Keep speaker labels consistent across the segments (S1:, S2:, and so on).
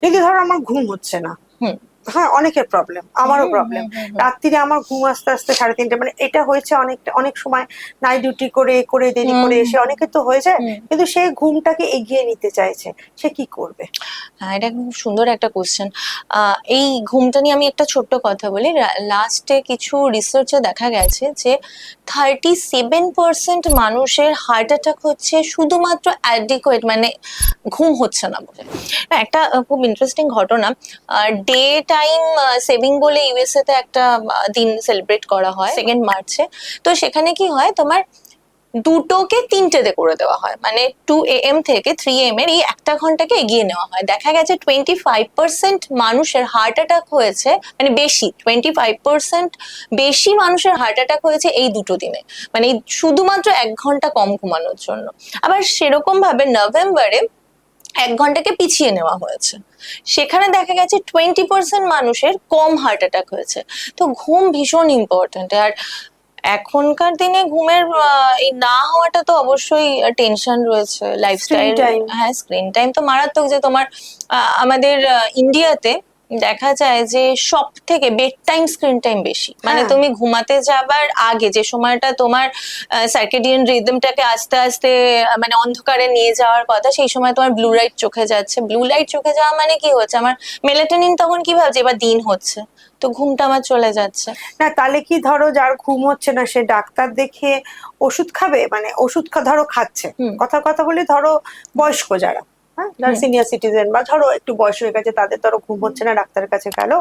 S1: যদি ধরো আমার ঘুম হচ্ছে না,
S2: হুম
S1: হ্যাঁ অনেকের প্রবলেম, আমারও প্রবলেম, রাত্রিরে আমার ঘুম আস্তে আস্তে 3:30, মানে এটা হয়েছে অনেক সময় নাইট ডিউটি করে করে দেরি করে এসে অনেকের তো হয়ে যায়, কিন্তু সে ঘুমটাকে এগিয়ে নিতে চাইছে, সে কি করবে?
S2: হ্যাঁ, এটা খুব সুন্দর একটা কোশ্চেন। এই ঘুমটা নিয়ে আমি একটা ছোট্ট কথা বলি। লাস্টে কিছু রিসার্চে দেখা গেছে যে 37% মানুষের হার্ট অ্যাটাক হচ্ছে শুধুমাত্র অ্যাডিকুয়েট, মানে ঘুম হচ্ছে না বলে। একটা খুব ইন্টারেস্টিং ঘটনা, ডে টাইম সেভিং বলে ইউএসএ তে একটা দিন সেলিব্রেট করা হয় 2 মার্চে। তো সেখানে কি হয়, তোমার দুটোকে তিনটেতে করে দেওয়া হয়, মানে 2 AM থেকে 3 AM এর এই একটা ঘন্টাকে এগিয়ে নেওয়া হয়। দেখা গেছে 25% মানুষের হার্ট অ্যাটাক হয়েছে, মানে বেশি 25% বেশি মানুষের হার্ট অ্যাটাক হয়েছে এই দুটো দিনে, মানে শুধুমাত্র 1 ঘন্টা কম ঘুমানোর জন্য। আবার সেরকম ভাবে নভেম্বরে 1 ঘন্টাকে পিছিয়ে নেওয়া হয়েছে, সেখানে দেখা গেছে 20% মানুষের কম হার্ট অ্যাটাক হয়েছে। তো ঘুম ভীষণ ইম্পর্টেন্ট। আর এখনকার দিনে ঘুমের এই না হওয়াটা তো অবশ্যই টেনশন রয়েছে, লাইফস্টাইল। হ্যাঁ, স্ক্রিন টাইম তো মারাত্মক। যে তোমার আমাদের ইন্ডিয়াতে দেখা যায় যে সব থেকে বেড টাইম স্ক্রিন টাইম বেশি, মানে তুমি ঘুমাতে যাবার আগে যে সময়টা তোমার সার্কেডিয়ান রিদমটাকে আস্তে আস্তে মানে অন্ধকারে নিয়ে যাওয়ার কথা, সেই সময় তোমার ব্লু লাইট চোখে যাচ্ছে। ব্লু লাইট চোখে যাওয়া মানে কি হচ্ছে, আমার মেলাটোনিন তখন কি ভাবছে এবার দিন হচ্ছে, তো ঘুমটা আমার চলে যাচ্ছে।
S1: না তাহলে কি ধরো যার ঘুম হচ্ছে না সে ডাক্তার দেখিয়ে ওষুধ খাবে, মানে ওষুধ ধরো খাচ্ছে, কথা বলি ধরো বয়স্ক যারা, হ্যাঁ যারা সিনিয়র সিটিজেন বা ধরো একটু বয়স হয়ে গেছে, তাদের ধরো ঘুম হচ্ছে না, ডাক্তারের কাছে গেল,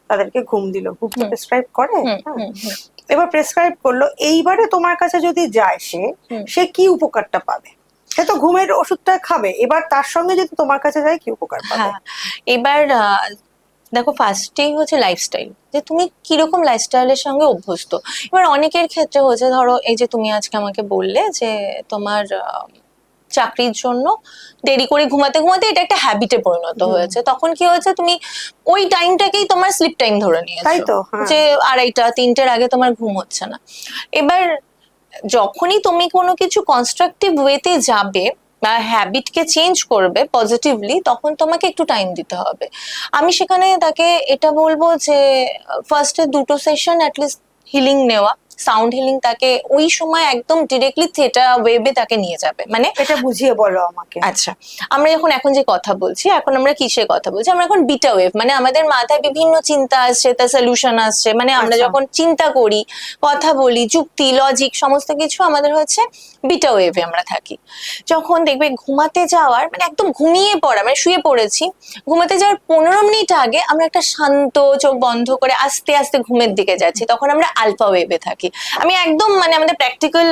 S1: তাদেরকে ঘুম দিল, ঘুম তো প্রেসক্রাইব করে, হ্যাঁ এবার প্রেসক্রাইব করলো, এইবারে তোমার কাছে যদি যায় সে কি উপকারটা পাবে? সে তো ঘুমের ওষুধটা খাবে, এবার তার সঙ্গে যদি তোমার কাছে যায় কি উপকার পাবে?
S2: হ্যাঁ, এবার দেখো, ফার্স্টেই হচ্ছে লাইফস্টাইল, যে তুমি কিরকম লাইফস্টাইলের সঙ্গে অভ্যস্ত। এবার অনেকের ক্ষেত্রে হচ্ছে, ধরো এই যে তুমি আজকে আমাকে বললে যে তোমার চাকরির জন্য দেরি করে ঘুমাতে ঘুমাতে এটা একটা হ্যাবিটে পরিণত হয়েছে, তখন কি হয়েছে, তুমি ওই টাইমটাকেই তোমার স্লিপ টাইম ধরে নিয়েছো, যে 2:30-3টের আগে তোমার ঘুম হচ্ছে না। এবার যখনই তুমি কোনো কিছু কনস্ট্রাকটিভ ওয়েতে যাবে বা হ্যাবিটকে চেঞ্জ করবে পজিটিভলি, তখন তোমাকে একটু টাইম দিতে হবে। আমি সেখানে তাকে এটা বলবো যে ফার্স্টে 2টো সেশন অ্যাটলিস্ট হিলিং নেওয়া, সাউন্ড হিলিং, তাকে ওই সময় একদম ডিরেক্টলি থিয়েটার ওয়েবে তাকে নিয়ে যাবে। মানে
S1: এটা বুঝিয়ে বলো আমাকে।
S2: আচ্ছা, আমরা এখন যে কথা বলছি, এখন আমরা কিসের কথা বলছি, আমরা এখন বিটা ওয়েভ, মানে আমাদের মাথায় বিভিন্ন চিন্তা আসছে, তার সলিউশন আসছে, মানে আমরা যখন চিন্তা করি, কথা বলি, যুক্তি লজিক সমস্ত কিছু আমাদের হচ্ছে বিটা ওয়েভে আমরা থাকি। যখন দেখবে ঘুমাতে যাওয়ার, মানে একদম ঘুমিয়ে পড়া, মানে শুয়ে পড়েছি, ঘুমাতে যাওয়ার 15 মিনিট আগে আমরা একটা শান্ত চোখ বন্ধ করে আস্তে আস্তে ঘুমের দিকে যাচ্ছি, তখন আমরা আলফা ওয়েভে থাকি। আমি একদম মানে আমাদের প্র্যাকটিক্যাল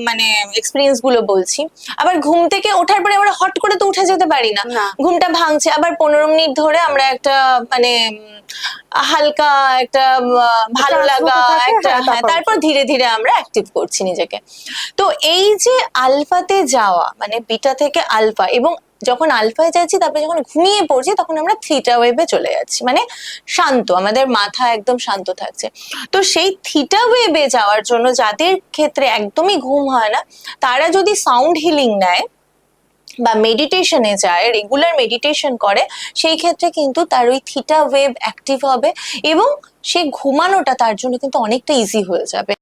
S2: মানে এক্সপিরিয়েন্স গুলো বলছি। আবার ঘুম থেকে ওঠার পরে আমরা হট করে তো উঠে যেতে পারি না, ঘুমটা ভাঙছে, আবার 15 মিনিট ধরে আমরা একটা মানে হালকা একটা ভালো লাগা একটা, হ্যাঁ, তারপর ধীরে ধীরে আমরা অ্যাক্টিভ করছি নিজেকে। তো এই যে আলফাতে যাওয়া, মানে বিটা থেকে আলফা, এবং যখন আলফায় যাচ্ছি তারপরে যখন ঘুমিয়ে পড়ছি তখন আমরা থিটা ওয়েভে চলে যাচ্ছি, মানে শান্ত, আমাদের মাথা একদম শান্ত থাকছে। তো সেই থিটা ওয়েভে যাওয়ার জন্য যাদের ক্ষেত্রে একদমই ঘুম হয় না, তারা যদি সাউন্ড হিলিং নেয় বা মেডিটেশনে যায়, রেগুলার মেডিটেশন করে, সেই ক্ষেত্রে কিন্তু তার ওই থিটা ওয়েভ অ্যাক্টিভ হবে এবং সে ঘুমানোটা তার জন্য কিন্তু অনেকটা ইজি হয়ে যাবে।